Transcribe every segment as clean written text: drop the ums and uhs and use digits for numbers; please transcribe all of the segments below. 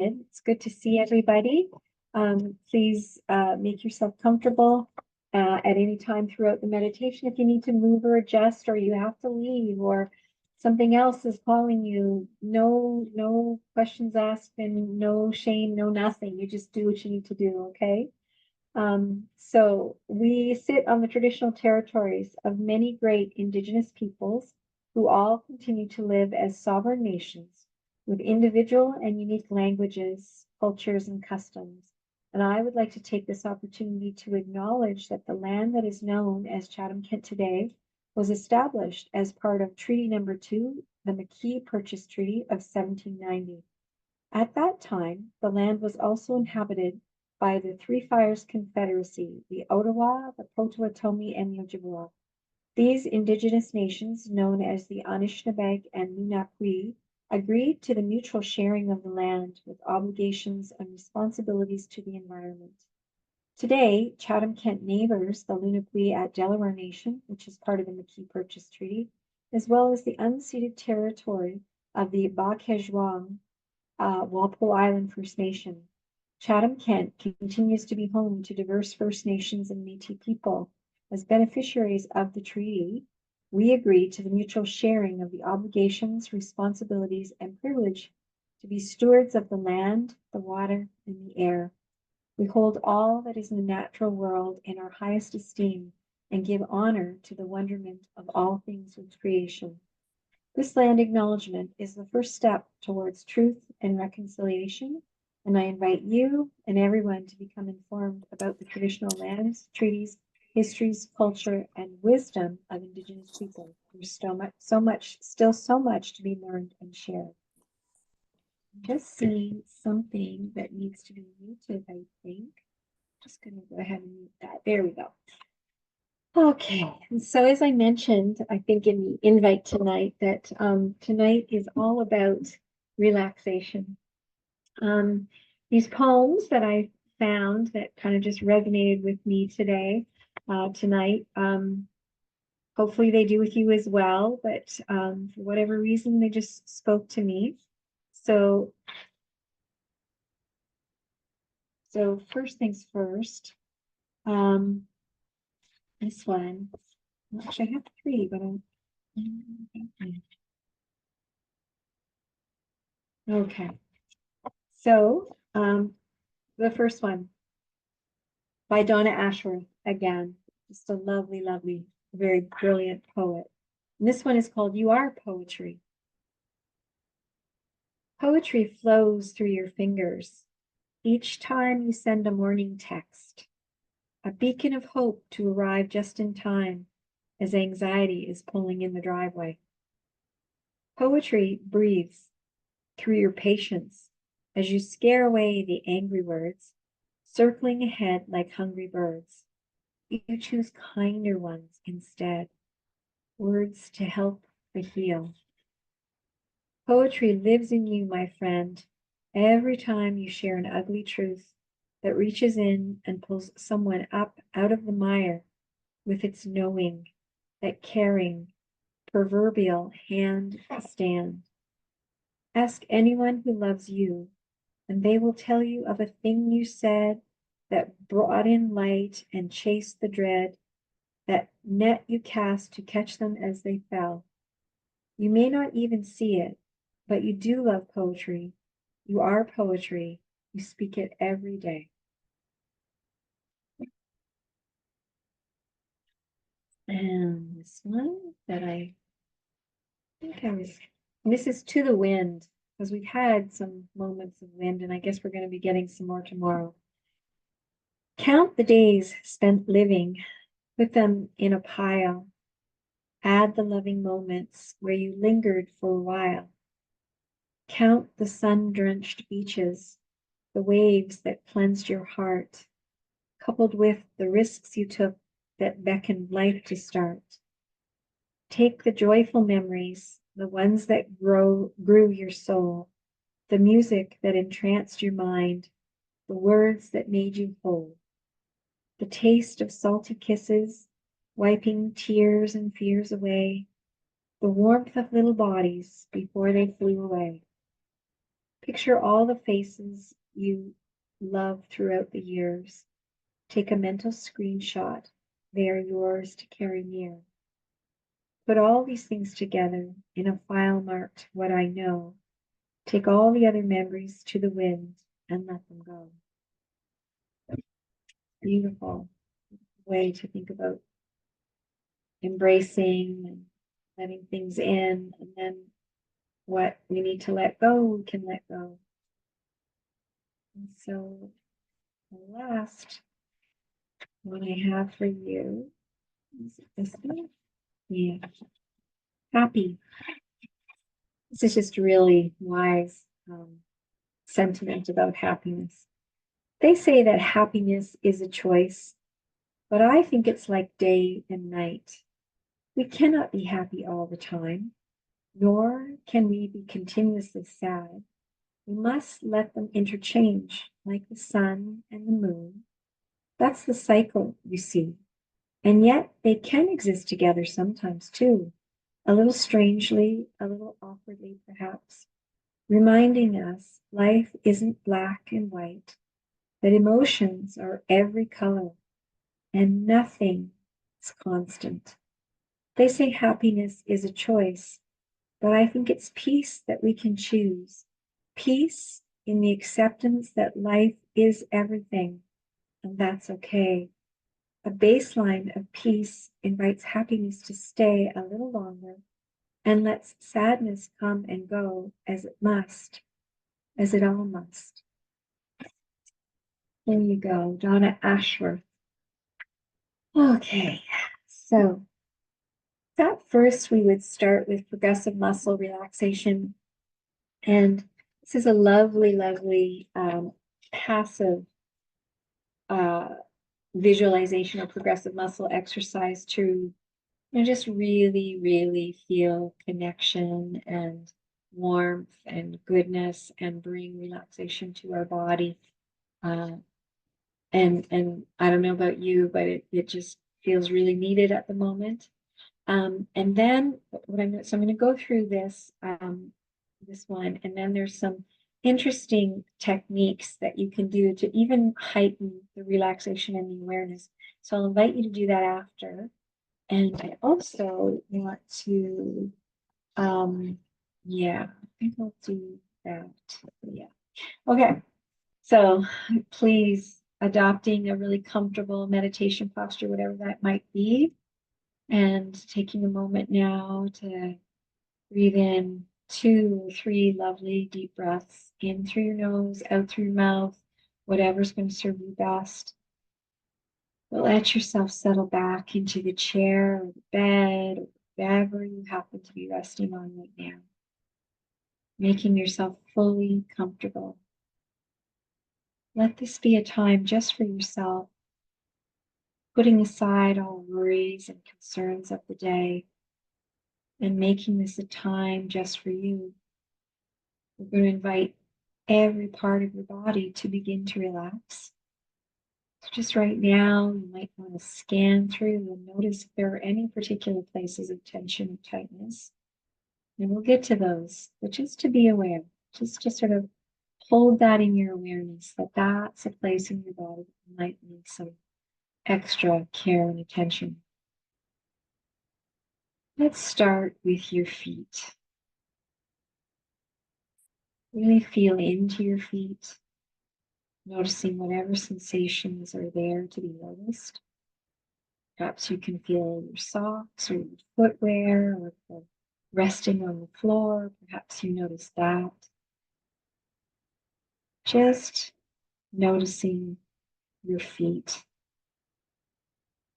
It's good to see everybody. Please make yourself comfortable at any time throughout the meditation. If you need to move or adjust, or you have to leave, or something else is calling you, no questions asked and no shame, no nothing. You just do what you need to do, okay? So we sit on the traditional territories of many great Indigenous peoples who all continue to live as sovereign nations with individual and unique languages, cultures, and customs. And I would like to take this opportunity to acknowledge that the land that is known as Chatham-Kent today was established as part of Treaty Number 2, the McKee Purchase Treaty of 1790. At that time, the land was also inhabited by the Three Fires Confederacy, the Ottawa, the Potawatomi, and the Ojibwa. These indigenous nations, known as the Anishinaabe and Lenape, agreed to the mutual sharing of the land with obligations and responsibilities to the environment. Today, Chatham-Kent neighbors the Lenape at Delaware Nation, which is part of the McKee Purchase Treaty, as well as the unceded territory of the Ba-Kejwang, Walpole Island First Nation. Chatham-Kent continues to be home to diverse First Nations and Métis people. As beneficiaries of the treaty, we agree to the mutual sharing of the obligations, responsibilities, and privilege to be stewards of the land, the water, and the air. We hold all that is in the natural world in our highest esteem and give honor to the wonderment of all things with creation. This land acknowledgement is the first step towards truth and reconciliation, and I invite you and everyone to become informed about the traditional lands, treaties, histories, culture, and wisdom of Indigenous people. There's still so much to be learned and shared. I'm just seeing something that needs to be muted, I think. Just going to go ahead and mute that. There we go. Okay, and so as I mentioned, I think in the invite tonight, that tonight is all about relaxation. These poems that I found that kind of just resonated with me tonight, hopefully they do with you as well, but for whatever reason, they just spoke to me. So first things first, this one, actually I have three, but okay. So the first one by Donna Ashworth, again, just a lovely, lovely, very brilliant poet. And this one is called You Are Poetry. Poetry flows through your fingers each time you send a morning text, a beacon of hope to arrive just in time as anxiety is pulling in the driveway. Poetry breathes through your patience as you scare away the angry words, circling ahead like hungry birds. You choose kinder ones instead, words to help but heal. Poetry lives in you, my friend, every time you share an ugly truth that reaches in and pulls someone up out of the mire with its knowing, that caring, proverbial hand to stand. Ask anyone who loves you, and they will tell you of a thing you said that brought in light and chased the dread, that net you cast to catch them as they fell. You may not even see it, but you do love poetry. You are poetry. You speak it every day. And this one that I think this is To the Wind, because we've had some moments of wind, and I guess we're going to be getting some more tomorrow. Count the days spent living, put them in a pile. Add the loving moments where you lingered for a while. Count the sun-drenched beaches, the waves that cleansed your heart, coupled with the risks you took that beckoned life to start. Take the joyful memories, the ones that grew your soul, the music that entranced your mind, the words that made you whole. The taste of salty kisses, wiping tears and fears away, the warmth of little bodies before they flew away. Picture all the faces you love throughout the years. Take a mental screenshot. They are yours to carry near. Put all these things together in a file marked "What I Know." Take all the other memories to the wind and let them go. Beautiful way to think about embracing and letting things in, and then what we need to let go, we can let go. And so the last one I have for you is this one. Yeah. Happy. This is just really wise sentiment about happiness. They say that happiness is a choice, but I think it's like day and night. We cannot be happy all the time, nor can we be continuously sad. We must let them interchange like the sun and the moon. That's the cycle, you see. And yet they can exist together sometimes too, a little strangely, a little awkwardly perhaps, reminding us life isn't black and white, that emotions are every color and nothing is constant. They say happiness is a choice, but I think it's peace that we can choose. Peace in the acceptance that life is everything, and that's okay. A baseline of peace invites happiness to stay a little longer and lets sadness come and go as it must, as it all must. There you go, Donna Ashworth. Okay, so at first we would start with progressive muscle relaxation. And this is a lovely, lovely passive visualization or progressive muscle exercise to just really, really feel connection and warmth and goodness and bring relaxation to our body. And I don't know about you, but it just feels really needed at the moment. And then so I'm going to go through this one, and then there's some interesting techniques that you can do to even heighten the relaxation and the awareness. So I'll invite you to do that after. And I also want to, yeah, I think I'll do that. Yeah. Okay. So please, adopting a really comfortable meditation posture, whatever that might be, and taking a moment now to breathe in 2 or 3 lovely deep breaths in through your nose, out through your mouth, whatever's going to serve you best. But let yourself settle back into the chair or the bed or whatever you happen to be resting on right now, making yourself fully comfortable. Let this be a time just for yourself, putting aside all worries and concerns of the day and making this a time just for you. We're going to invite every part of your body to begin to relax. So just right now, you might want to scan through and notice if there are any particular places of tension or tightness. And we'll get to those, but just to be aware, just to sort of hold that in your awareness, that that's a place in your body that might need some extra care and attention. Let's start with your feet. Really feel into your feet, noticing whatever sensations are there to be noticed. Perhaps you can feel your socks or your footwear or the resting on the floor. Perhaps you notice that. Just noticing your feet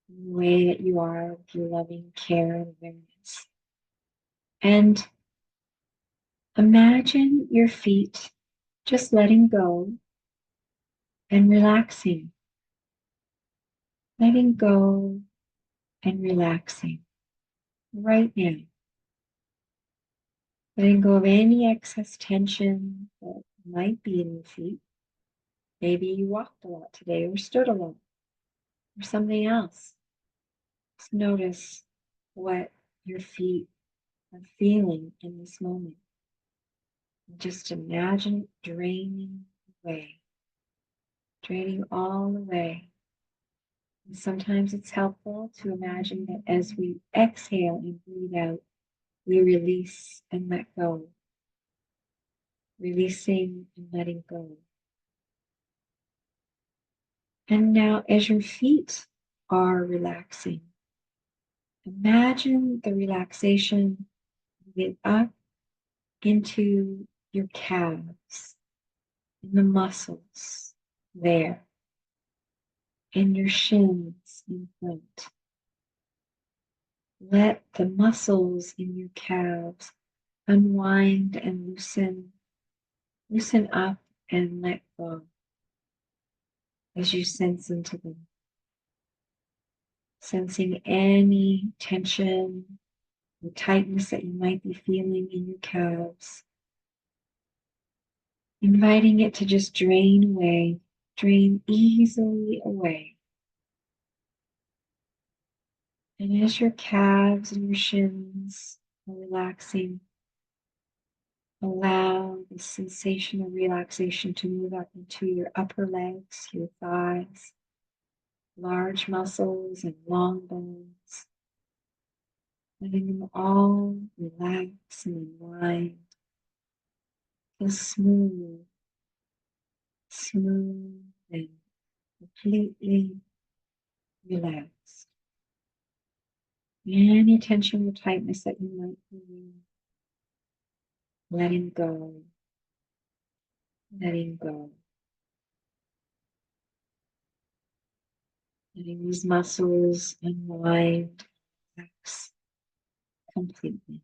in the way that you are with your loving care and awareness. And imagine your feet just letting go and relaxing. Letting go and relaxing right now. Letting go of any excess tension that might be in your feet. Maybe you walked a lot today or stood a lot or something else. Just notice what your feet are feeling in this moment. Just imagine it draining all away. And sometimes it's helpful to imagine that as we exhale and breathe out, we release and let go, releasing and letting go. And now, as your feet are relaxing, imagine the relaxation get up into your calves and the muscles there, and your shins in front. Let the muscles in your calves unwind and loosen up and let go as you sense into them. Sensing any tension or tightness that you might be feeling in your calves. Inviting it to just drain away, drain easily away. And as your calves and your shins are relaxing, allow the sensation of relaxation to move up into your upper legs, your thighs, large muscles and long bones, letting them all relax and unwind. Feel smooth and completely relaxed. Any tension or tightness that you might feel, letting go, letting go. Letting these muscles unwind, relax completely.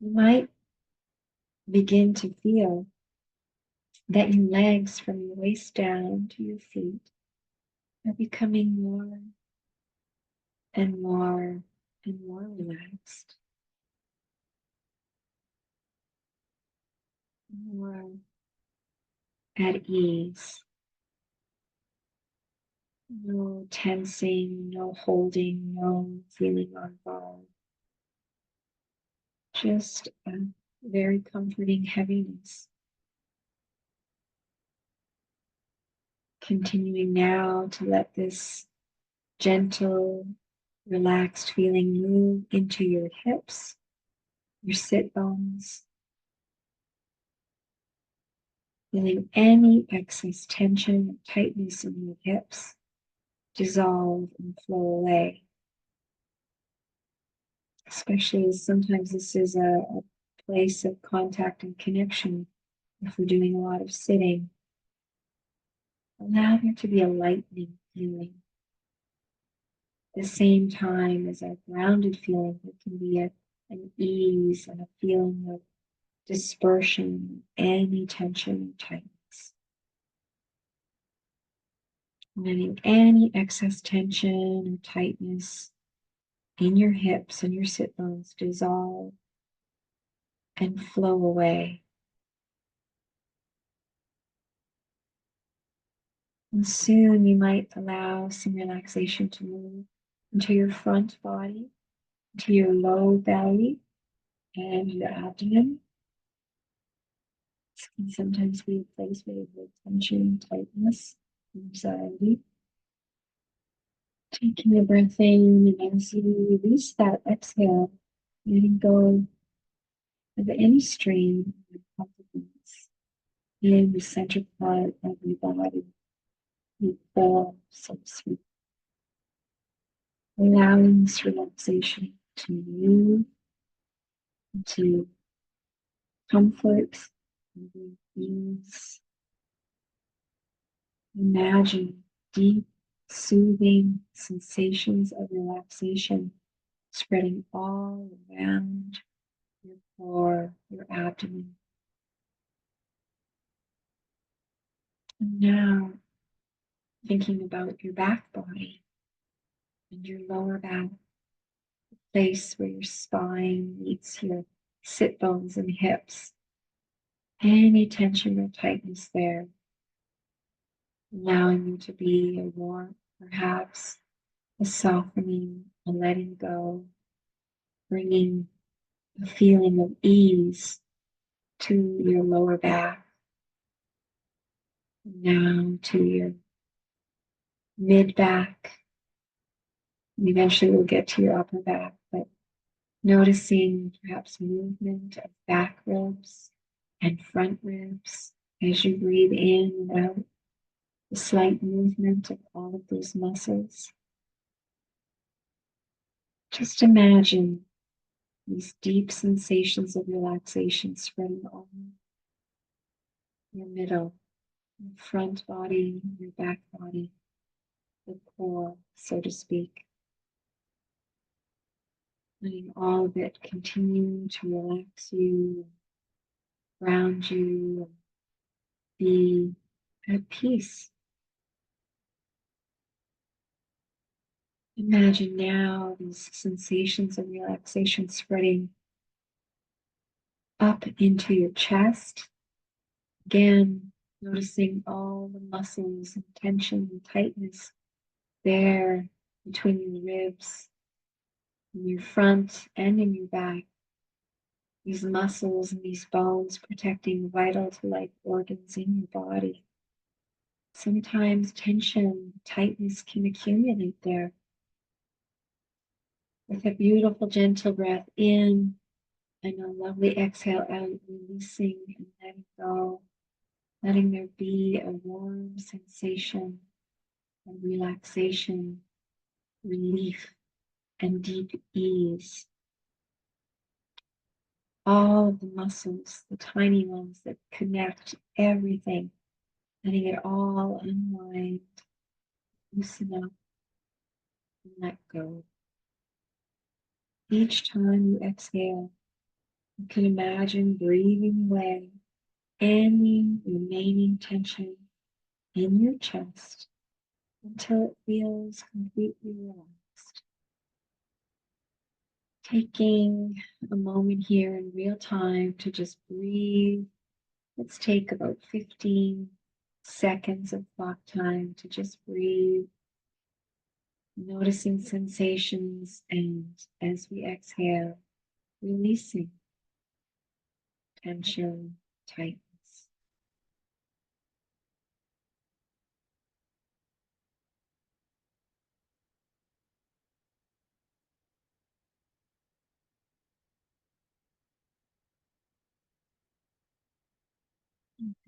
You might begin to feel that your legs from your waist down to your feet are becoming more and more and more relaxed, more at ease. No tensing, no holding, no feeling on ball. Just a very comforting heaviness. Continuing now to let this gentle, relaxed feeling move into your hips, your sit bones, feeling any excess tension or tightness in your hips dissolve and flow away. Especially as sometimes this is a place of contact and connection if we're doing a lot of sitting. Allow there to be a lightening feeling. At the same time as a grounded feeling, there can be an ease and a feeling of dispersion, any tension or tightness. Letting any excess tension or tightness in your hips and your sit bones dissolve and flow away. And soon you might allow some relaxation to move into your front body, into your low belly and your abdomen. This can sometimes be a place where you have tension, tightness, anxiety. Taking a breath in, and as you release that exhale, letting go of any strain or confidence in the center part of your body, your core, so to speak. Allowing this relaxation to move into comfort and ease. Imagine deep, soothing sensations of relaxation spreading all around your core, your abdomen. And now, thinking about your back body and your lower back, the place where your spine meets your sit bones and hips. Any tension or tightness there, allowing you to be a warmth, perhaps a softening, a letting go, bringing a feeling of ease to your lower back, down to your mid back. And eventually we'll get to your upper back, but noticing perhaps movement of back ribs and front ribs as you breathe in and out, the slight movement of all of those muscles. Just imagine these deep sensations of relaxation spreading all your middle, your front body, your back body, the core, so to speak. Letting all of it continue to relax you, ground you, be at peace. Imagine now these sensations of relaxation spreading up into your chest. Again, noticing all the muscles and tension and tightness there between your ribs, in your front and in your back. These muscles and these bones protecting vital to life organs in your body. Sometimes tension, tightness can accumulate there. With a beautiful, gentle breath in and a lovely exhale out, releasing and letting go, letting there be a warm sensation of relaxation, relief, and deep ease. All of the muscles, the tiny ones that connect everything, letting it all unwind, loosen up, and let go. Each time you exhale, you can imagine breathing away any remaining tension in your chest until it feels completely relaxed. Taking a moment here in real time to just breathe. Let's take about 15 seconds of clock time to just breathe, noticing sensations, and as we exhale, releasing tension, tightness.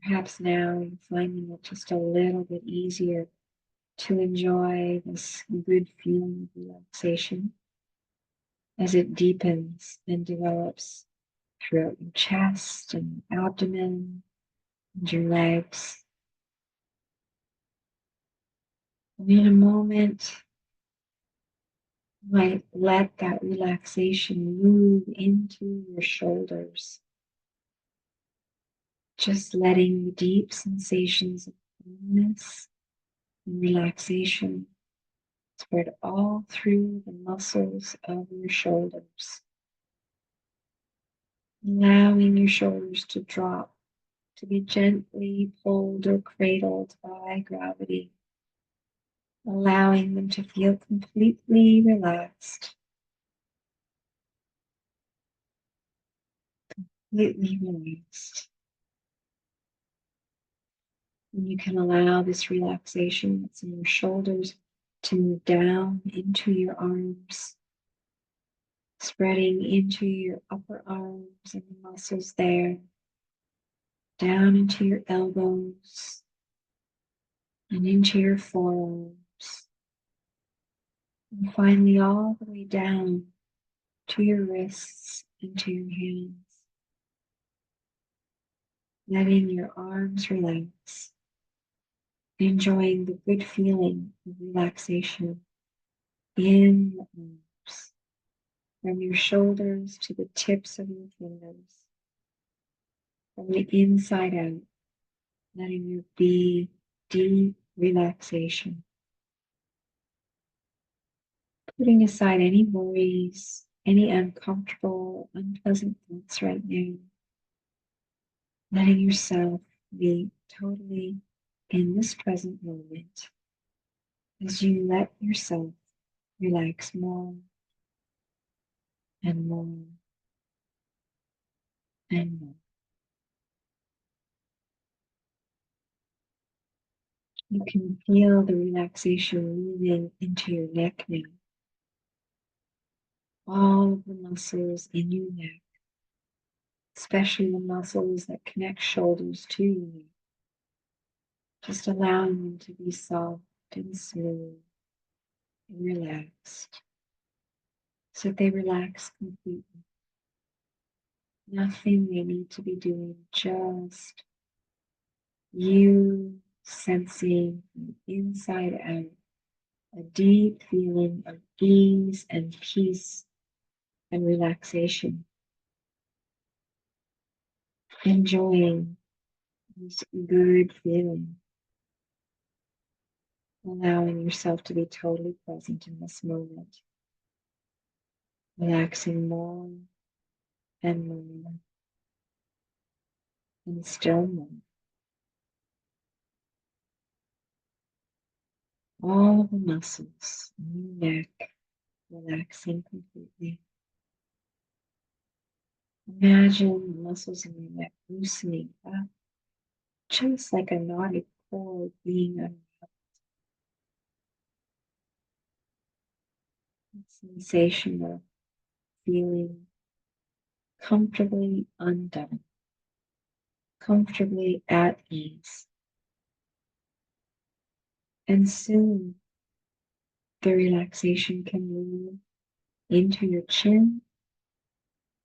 Perhaps now you're finding it just a little bit easier to enjoy this good feeling of relaxation as it deepens and develops throughout your chest and abdomen and your legs. And in a moment, you might let that relaxation move into your shoulders, just letting the deep sensations of calmness and relaxation spread all through the muscles of your shoulders, allowing your shoulders to drop, to be gently pulled or cradled by gravity, allowing them to feel completely relaxed, completely relaxed. And you can allow this relaxation that's in your shoulders to move down into your arms, spreading into your upper arms and the muscles there, down into your elbows and into your forearms, and finally all the way down to your wrists and to your hands, letting your arms relax, enjoying the good feeling of relaxation in the arms, from your shoulders to the tips of your fingers, from the inside out, letting there be deep relaxation. Putting aside any worries, any uncomfortable, unpleasant thoughts right now, letting yourself be totally in this present moment as you let yourself relax more and more and more. You can feel the relaxation moving into your neck now. All of the muscles in your neck, especially the muscles that connect shoulders to your neck, just allowing them to be soft and smooth and relaxed, so that they relax completely. Nothing they need to be doing, just you sensing from inside out a deep feeling of ease and peace and relaxation. Enjoying this good feeling, allowing yourself to be totally present in this moment, relaxing more and more and still more. All of the muscles in your neck relaxing completely. Imagine the muscles in your neck loosening up, just like a knotted cord being unwrapped. Sensation of feeling comfortably undone, comfortably at ease. And soon the relaxation can move into your chin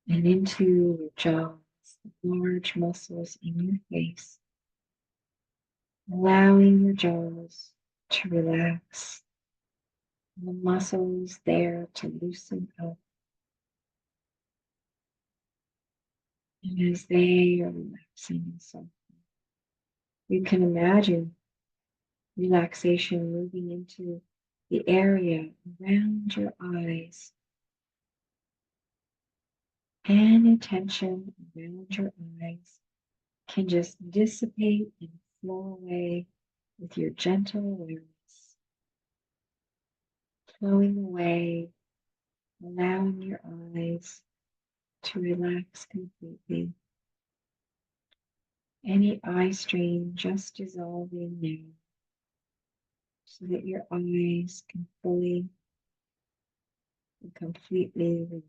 and into your jaws, the large muscles in your face, allowing your jaws to relax, and the muscles there to loosen up. And as they are relaxing and softening, you can imagine relaxation moving into the area around your eyes. Any tension around your eyes can just dissipate and flow away with your gentle awareness, flowing away, allowing your eyes to relax completely. Any eye strain just dissolving now, so that your eyes can fully and completely relax.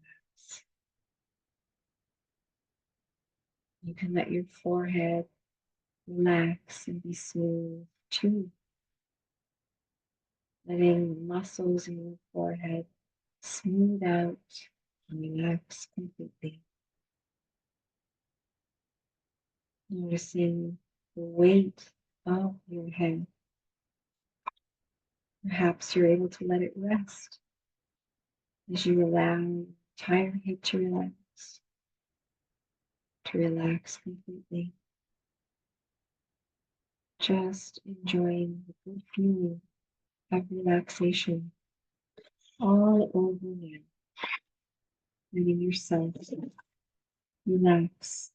You can let your forehead relax and be smooth too, letting the muscles in your forehead smooth out and relax completely. Noticing the weight of your head. Perhaps you're able to let it rest as you allow your entire head to relax completely. Just enjoying the good feeling of relaxation all over now. Letting yourself relax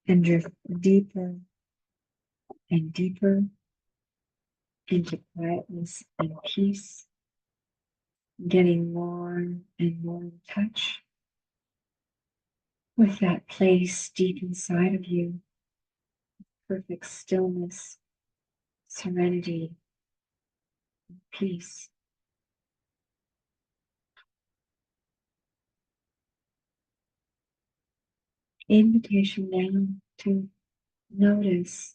and drift deeper and deeper into quietness and peace, getting more and more in touch with that place deep inside of you, perfect stillness, serenity, peace. Invitation now to notice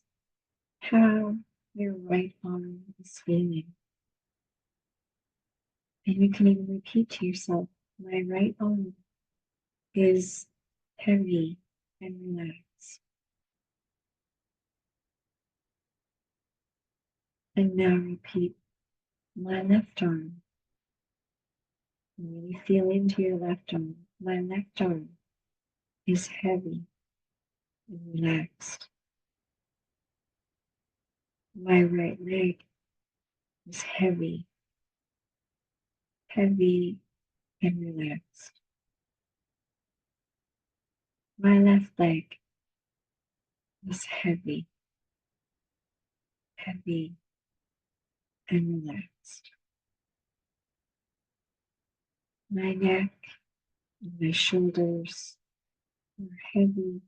how your right arm is feeling. And you can even repeat to yourself, my right arm is heavy and relaxed. And now repeat, my left arm. And when you feel into your left arm, my left arm is heavy and relaxed. My right leg is heavy, heavy and relaxed. My left leg is heavy, heavy and relaxed. My neck and my shoulders are heavy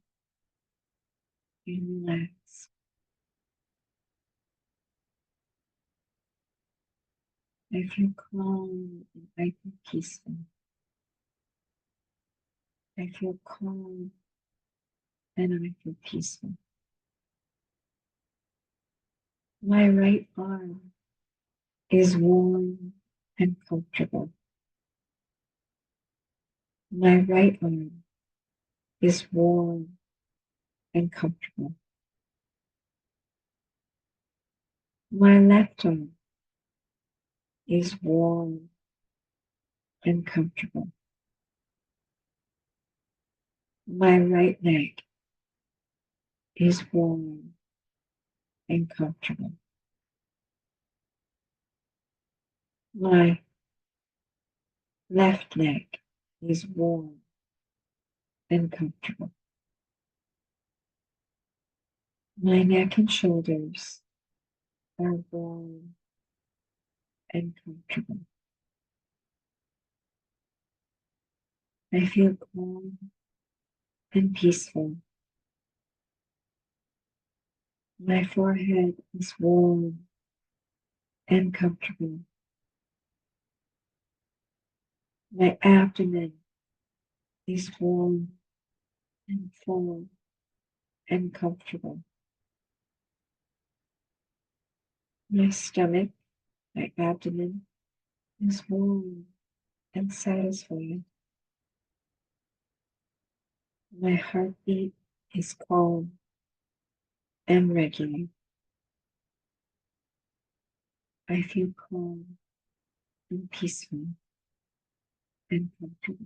and relax. I feel calm and I feel peaceful. I feel calm and I feel peaceful. My right arm is warm and comfortable. My right arm is warm and comfortable. My left arm is warm and comfortable. My right leg is warm and comfortable. My left leg is warm and comfortable. My neck and shoulders are warm and comfortable. I feel calm and peaceful. My forehead is warm and comfortable. My abdomen is warm and full and comfortable. My stomach, my abdomen is warm and satisfying. My heartbeat is calm and regular. I feel calm and peaceful and comfortable.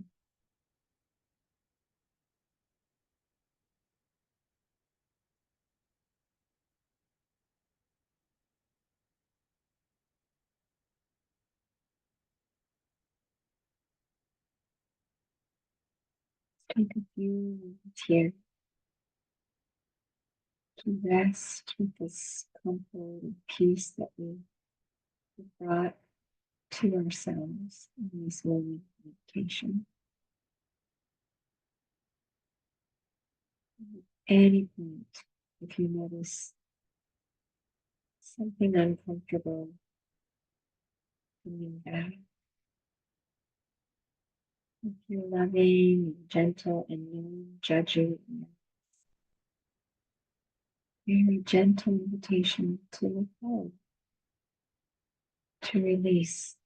Take a few moments here to rest with this comfort and peace that we have brought to ourselves in this morning meditation. At any point, if you notice something uncomfortable coming back, if you're loving and gentle and non-judging, very gentle invitation to let go, to release.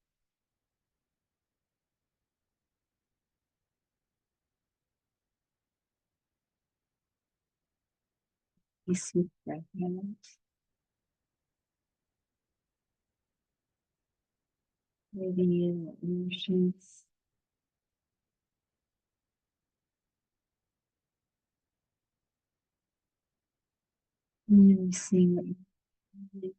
Peace with breath out. Breathing in emotions. And releasing what you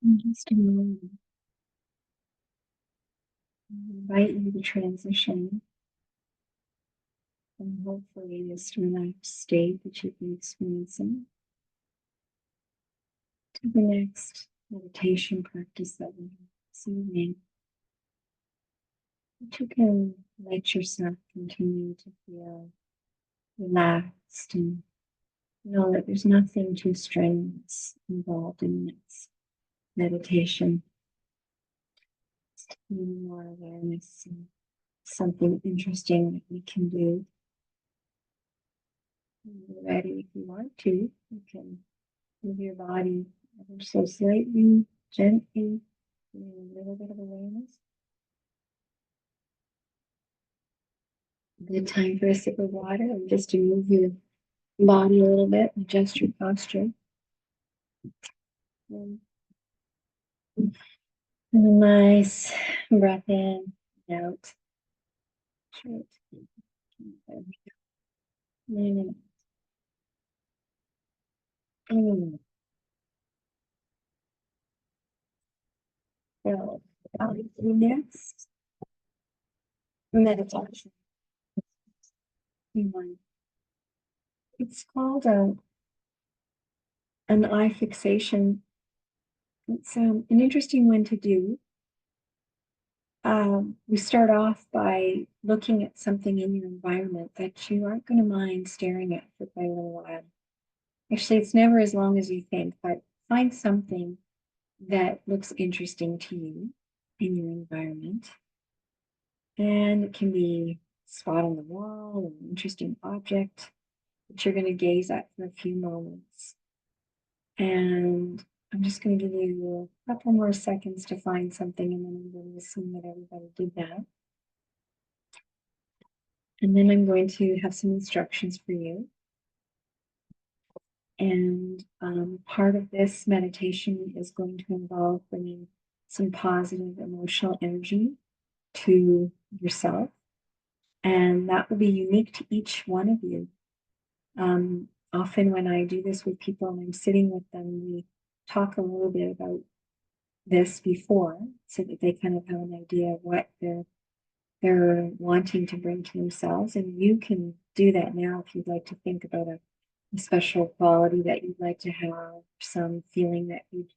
in just a moment. I invite you to transition from hopefully this relaxed state that you've been experiencing to the next meditation practice that we have this evening. But you can let yourself continue to feel relaxed and know that there's nothing too strenuous involved in this meditation. Just more awareness and something interesting that we can do. When you're ready, if you want to, you can move your body ever so slightly, gently, with a little bit of awareness. Good time for a sip of water, and just to move your body a little bit, adjust your posture. And a nice breath in and out. Short. Mm. Mm. So, the next meditation. It's called an eye fixation. It's an interesting one to do. We start off by looking at something in your environment that you aren't going to mind staring at for quite a little while. Actually, it's never as long as you think, but find something that looks interesting to you in your environment. And it can be a spot on the wall, an interesting object that you're going to gaze at for a few moments. And I'm just going to give you a couple more seconds to find something, and then I'm going to assume that everybody did that. And then I'm going to have some instructions for you. And part of this meditation is going to involve bringing some positive emotional energy to yourself. And that will be unique to each one of you. Often when I do this with people and I'm sitting with them, we talk a little bit about this before so that they kind of have an idea of what they're wanting to bring to themselves. And you can do that now if you'd like to think about a special quality that you'd like to have, some feeling that you'd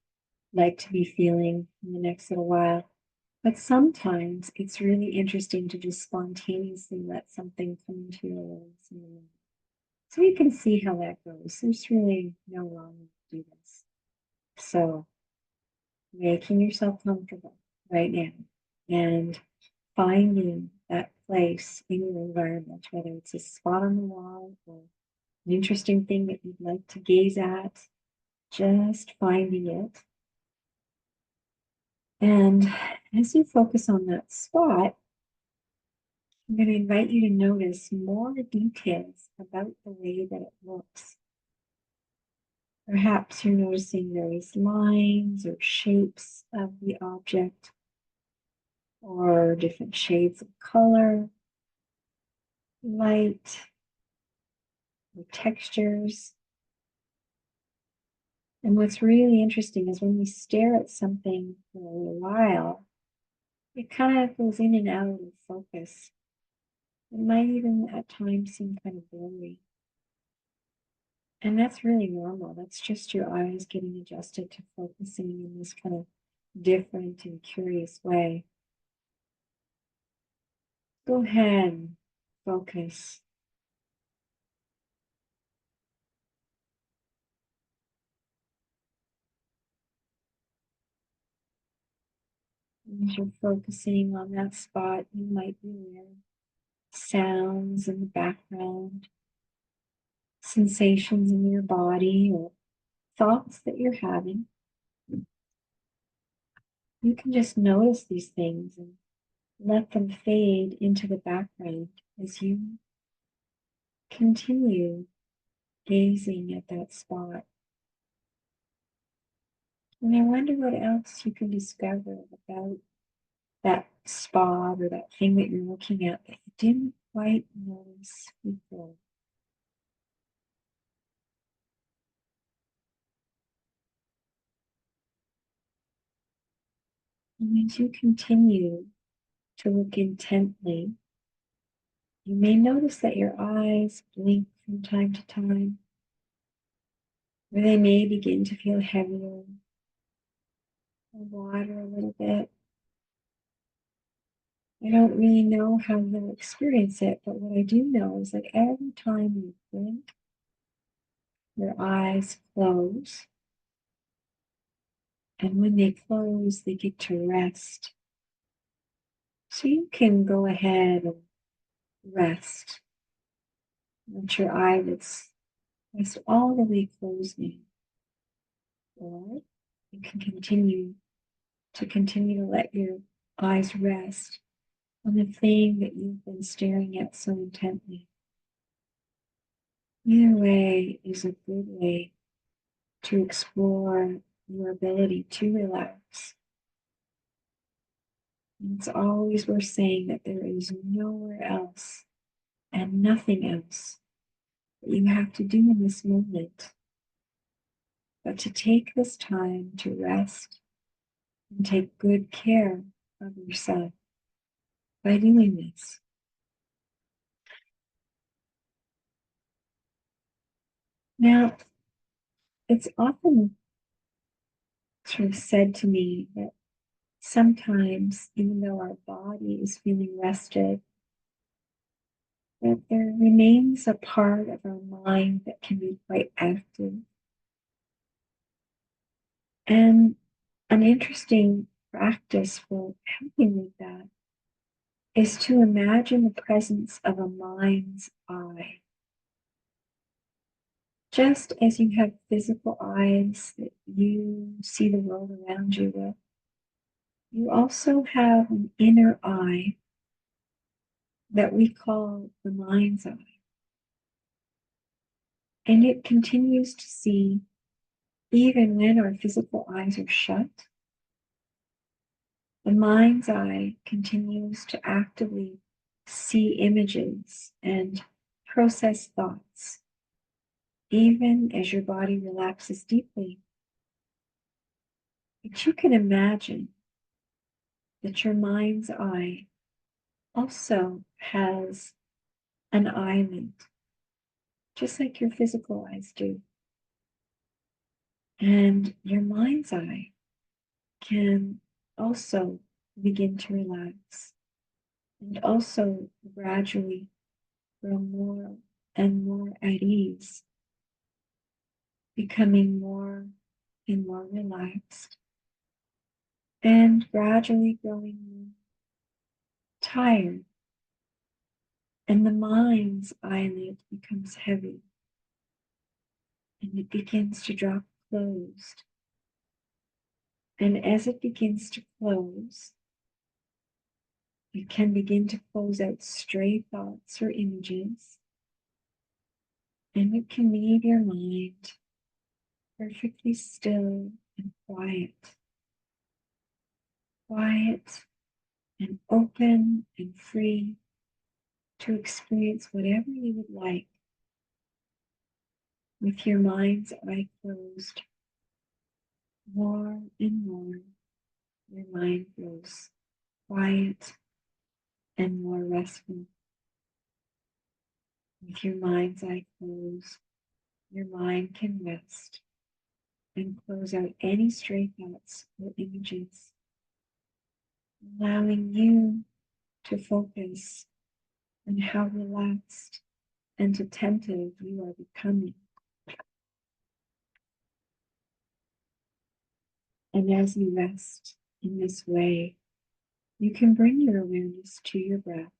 like to be feeling in the next little while. But sometimes it's really interesting to just spontaneously let something come into your awareness. So you can see how that goes. There's really no wrong way to do this. So making yourself comfortable right now and finding that place in your environment, whether it's a spot on the wall or an interesting thing that you'd like to gaze at, just finding it. And as you focus on that spot, I'm going to invite you to notice more details about the way that it looks. Perhaps you're noticing various lines or shapes of the object, or different shades of color, light, or textures. And what's really interesting is when we stare at something for a little while, it kind of goes in and out of focus. It might even at times seem kind of blurry. And that's really normal. That's just your eyes getting adjusted to focusing in this kind of different and curious way. Go ahead and focus. As you're focusing on that spot, you might be aware of sounds in the background, sensations in your body, or thoughts that you're having. You can just notice these things and let them fade into the background as you continue gazing at that spot. And I wonder what else you can discover about that spot or that thing that you're looking at that you didn't quite notice before. And as you continue to look intently, you may notice that your eyes blink from time to time, or they may begin to feel heavier or water a little bit. I don't really know how you'll experience it, but what I do know is that every time you blink, your eyes close. And when they close, they get to rest So you can go ahead and rest. Let your eyelids rest all the way closed now. Or you can continue to let your eyes rest on the thing that you've been staring at so intently. Either way is a good way to explore your ability to relax. And it's always worth saying that there is nowhere else and nothing else that you have to do in this moment but to take this time to rest and take good care of yourself by doing this. Now, it's often sort of said to me that sometimes, even though our body is feeling rested, that there remains a part of our mind that can be quite active. And an interesting practice for helping with that is to imagine the presence of a mind's eye. Just as you have physical eyes that you see the world around you with, you also have an inner eye that we call the mind's eye. And it continues to see even when our physical eyes are shut. The mind's eye continues to actively see images and process thoughts, even as your body relaxes deeply. But you can imagine that your mind's eye also has an eyelid, just like your physical eyes do. And your mind's eye can also begin to relax and also gradually grow more and more at ease, becoming more and more relaxed, and gradually growing more tired. And the mind's eyelid becomes heavy and it begins to drop closed. And as it begins to close, it can begin to close out stray thoughts or images, and it can leave your mind perfectly still and quiet. Quiet and open and free to experience whatever you would like with your mind's eye closed. More and more, your mind grows quiet and more restful. With your mind's eye closed, your mind can rest and close out any stray thoughts or images, allowing you to focus on how relaxed and attentive you are becoming. And as you rest in this way, you can bring your awareness to your breath,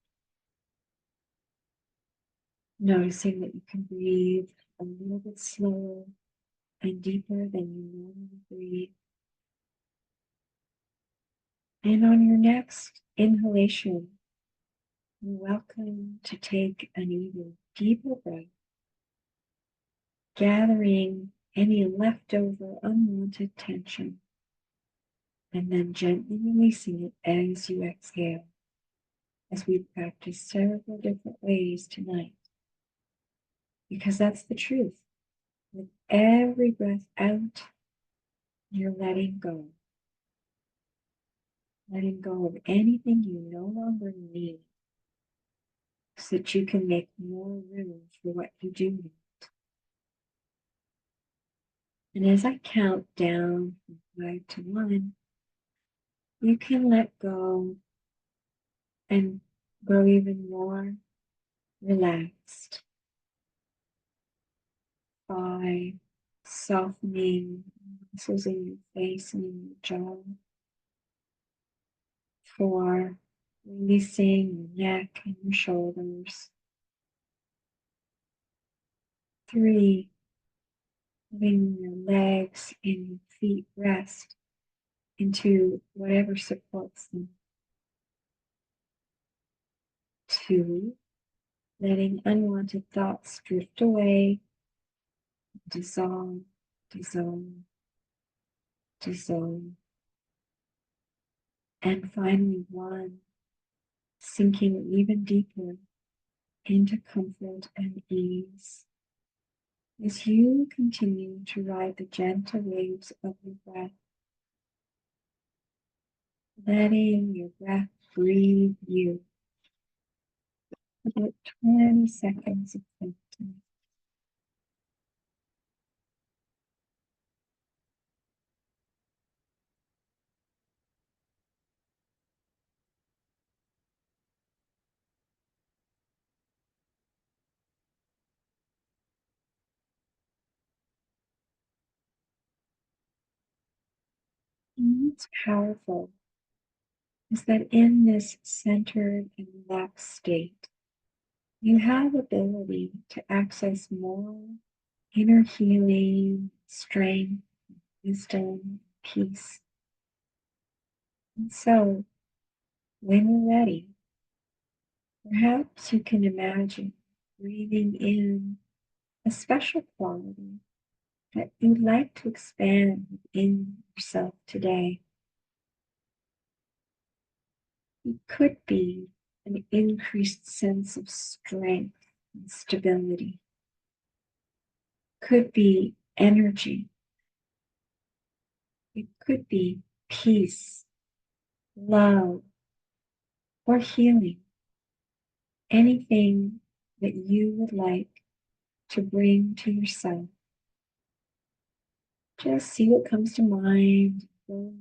noticing that you can breathe a little bit slower and deeper than you normally breathe. And on your next inhalation, you're welcome to take an even deeper breath, gathering any leftover unwanted tension, and then gently releasing it as you exhale, as we practice several different ways tonight. Because that's the truth. With every breath out, you're letting go. Letting go of anything you no longer need so that you can make more room for what you do need. And as I count down from 5 to 1, you can let go and grow even more relaxed. 5, softening muscles in your face and in your jaw. 4, releasing your neck and your shoulders. 3, letting your legs and your feet rest into whatever supports them. 2, letting unwanted thoughts drift away, dissolve, dissolve, dissolve. And finally, 1, sinking even deeper into comfort and ease as you continue to ride the gentle waves of your breath, letting your breath breathe you. About 20 seconds of time. And what's powerful is that in this centered and relaxed state, you have ability to access more inner healing, strength, wisdom, peace. And so, when you're ready, perhaps you can imagine breathing in a special quality that you'd like to expand within yourself today. It could be an increased sense of strength and stability. Could be energy. It could be peace, love, or healing. Anything that you would like to bring to yourself. Just see what comes to mind. What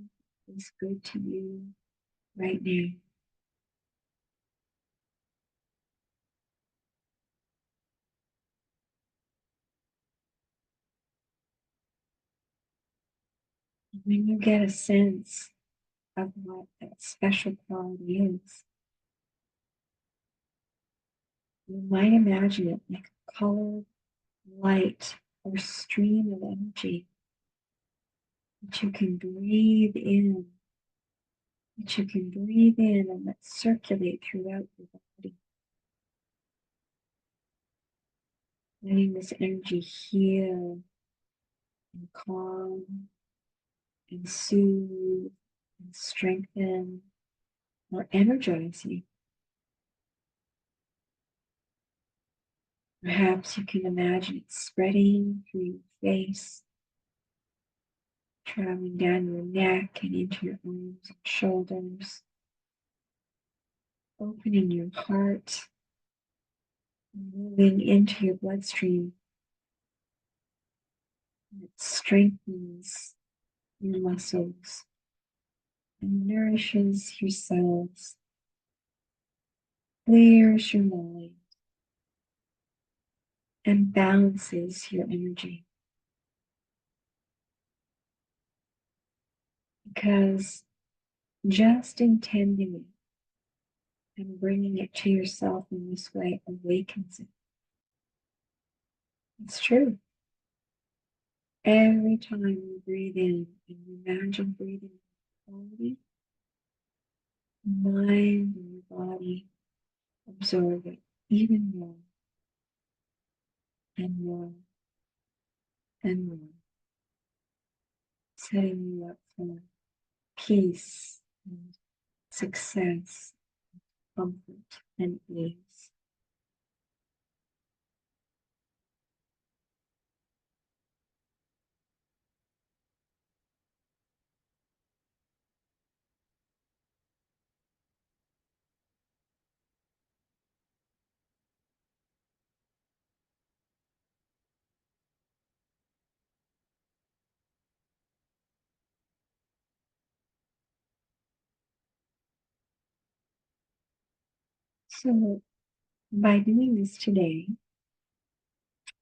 is good to you right now. When you get a sense of what that special quality is, you might imagine it like a colored light or stream of energy that you can breathe in, and let circulate throughout your body, letting this energy heal and calm and soothe and strengthen or energize you. Perhaps you can imagine it spreading through your face, traveling down your neck and into your arms and shoulders, opening your heart, moving into your bloodstream. It strengthens your muscles and nourishes your cells, clears your mind, and balances your energy. Because just intending it and bringing it to yourself in this way awakens it. It's true. Every time you breathe in and you imagine breathing quality, your mind and your body absorb it even more and more and more, setting you up for peace and success, comfort and ease. So by doing this today,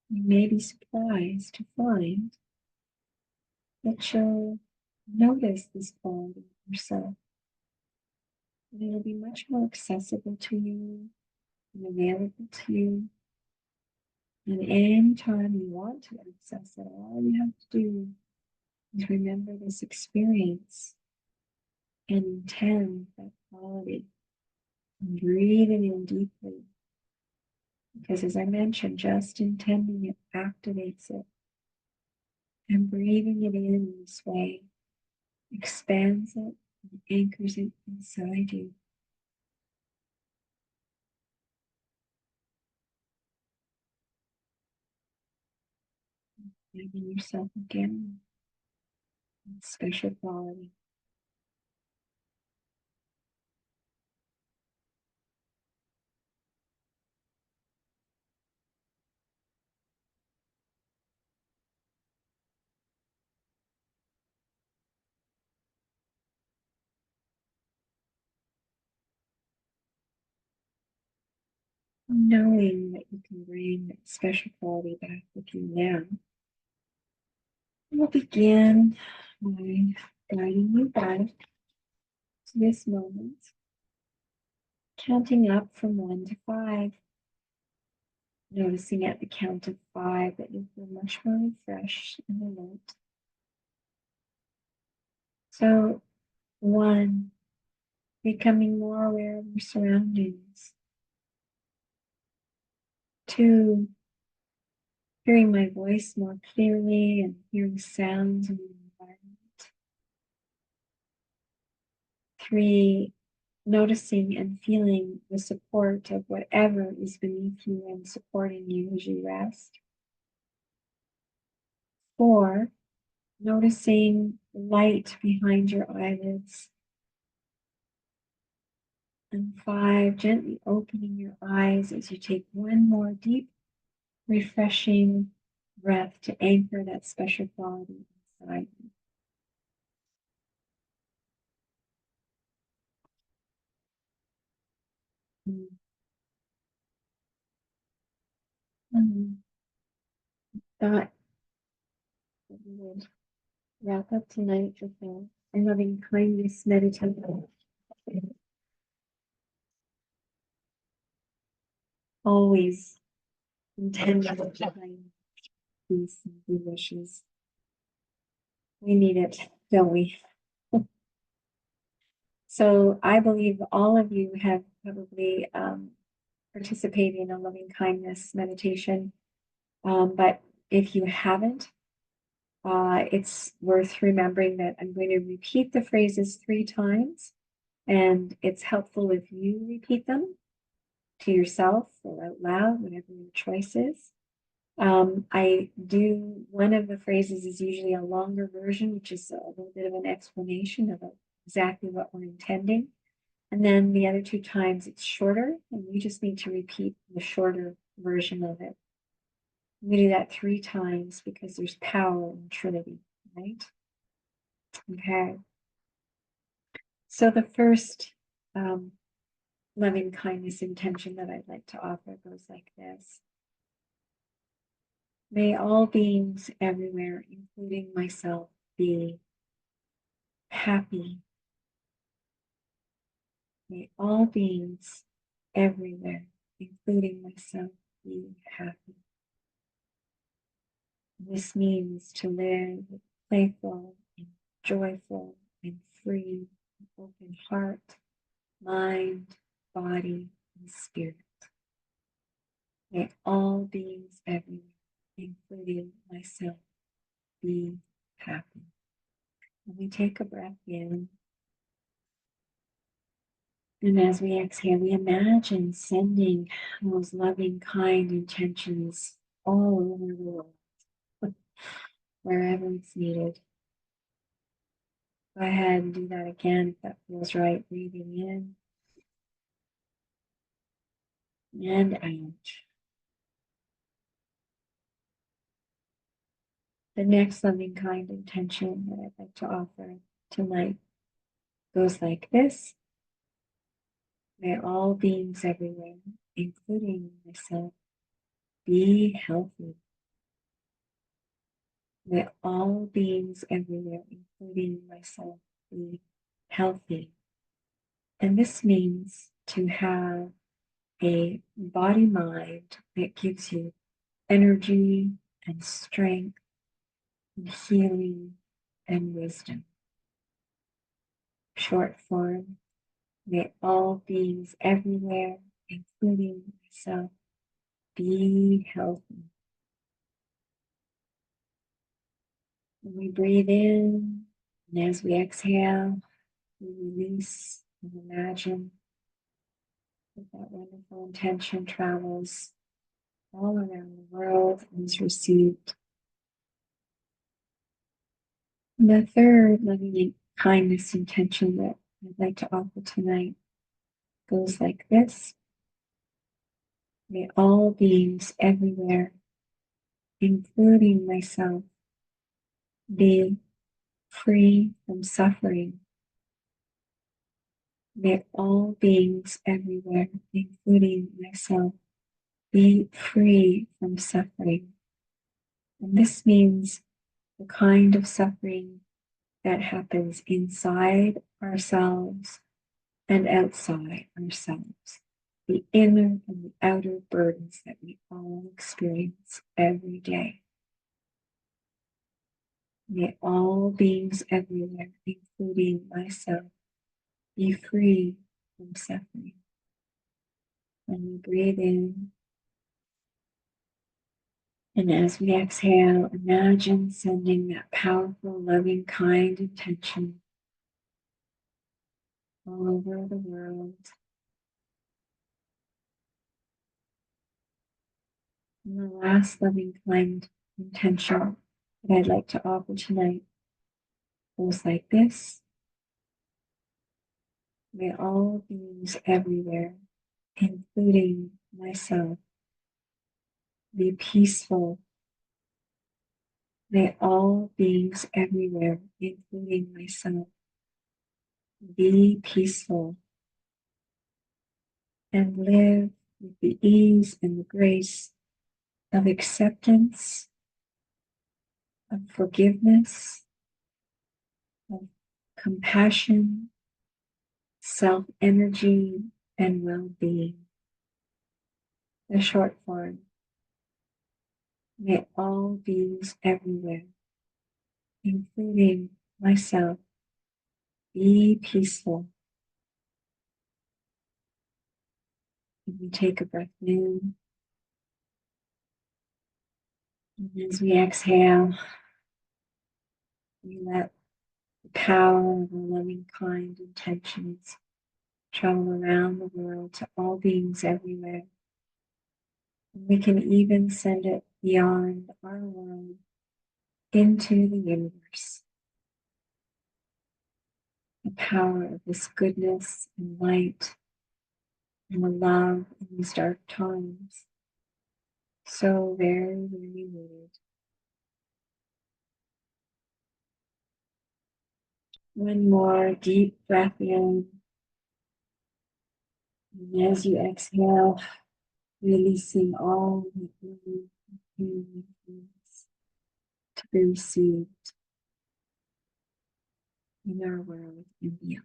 you may be surprised to find that you'll notice this quality yourself. And it'll be much more accessible to you and available to you. And anytime you want to access it, all you have to do is remember this experience and intend that quality. And breathe it in deeply. Because as I mentioned, just intending it activates it. And breathing it in this way expands it and anchors it inside you. Finding yourself again in special quality. Knowing that you can bring that special quality back with you now, we'll begin by guiding you back to this moment, counting up from 1 to 5. Noticing at the count of 5 that you feel much more refreshed and alert. So 1, becoming more aware of your surroundings. 2, hearing my voice more clearly and hearing sounds in the environment. 3, noticing and feeling the support of whatever is beneath you and supporting you as you rest. 4, noticing light behind your eyelids. And 5, gently opening your eyes as you take one more deep, refreshing breath to anchor that special quality inside you. Thought that we would wrap up tonight with a loving kindness meditation. Always intending kind peace and good wishes. We need it, don't we? So I believe all of you have probably participated in a loving kindness meditation. But if you haven't, it's worth remembering that I'm going to repeat the phrases 3 times, and it's helpful if you repeat them to yourself or out loud, whatever your choice is. One of the phrases is usually a longer version, which is a little bit of an explanation of exactly what we're intending. And then the other 2 times it's shorter, and you just need to repeat the shorter version of it. We do that 3 times because there's power in Trinity, right? Okay. So the first loving kindness intention that I'd like to offer goes like this. May all beings everywhere, including myself, be happy. May all beings everywhere, including myself, be happy. This means to live playful and joyful and free, and open heart, mind, body, and spirit. May all beings everywhere, including myself, be happy. And we take a breath in. And as we exhale, we imagine sending those loving, kind intentions all over the world, wherever it's needed. Go ahead and do that again if that feels right. Breathing in and out. The next loving, kind intention that I'd like to offer tonight goes like this. May all beings everywhere, including myself, be healthy. May all beings everywhere, including myself, be healthy. And this means to have a body mind that gives you energy and strength and healing and wisdom. Short form, may all beings everywhere, including myself, be healthy. When we breathe in, and as we exhale, we release and imagine that that wonderful intention travels all around the world and is received. And the third loving kindness intention that I'd like to offer tonight goes like this. May all beings everywhere, including myself, be free from suffering. May all beings everywhere, including myself, be free from suffering. And this means the kind of suffering that happens inside ourselves and outside ourselves, the inner and the outer burdens that we all experience every day. May all beings everywhere, including myself, be free from suffering. When we breathe in, and as we exhale, imagine sending that powerful, loving, kind intention all over the world. And the last loving, kind intention that I'd like to offer tonight goes like this. May all beings everywhere, including myself, be peaceful. May all beings everywhere, including myself, be peaceful and live with the ease and the grace of acceptance, of forgiveness, of compassion, self-energy, and well-being. The short form. May all beings everywhere, including myself, be peaceful. And we take a breath in. And as we exhale, we let the power of our loving, kind intentions travel around the world to all beings everywhere. And we can even send it beyond our world into the universe. The power of this goodness and light and the love in these dark times. So very, very needed. One more deep breath in. And as you exhale, releasing all the healing things to be received in our world and beyond.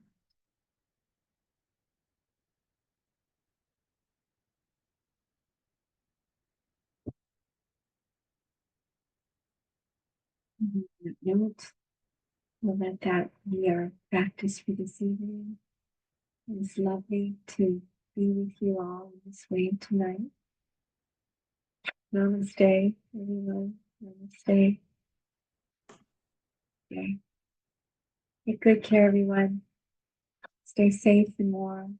And on that note, we'll let that be our practice for this evening. It's lovely to be with you all in this way tonight. Namaste, everyone. Namaste. Okay. Take good care, everyone. Stay safe and warm.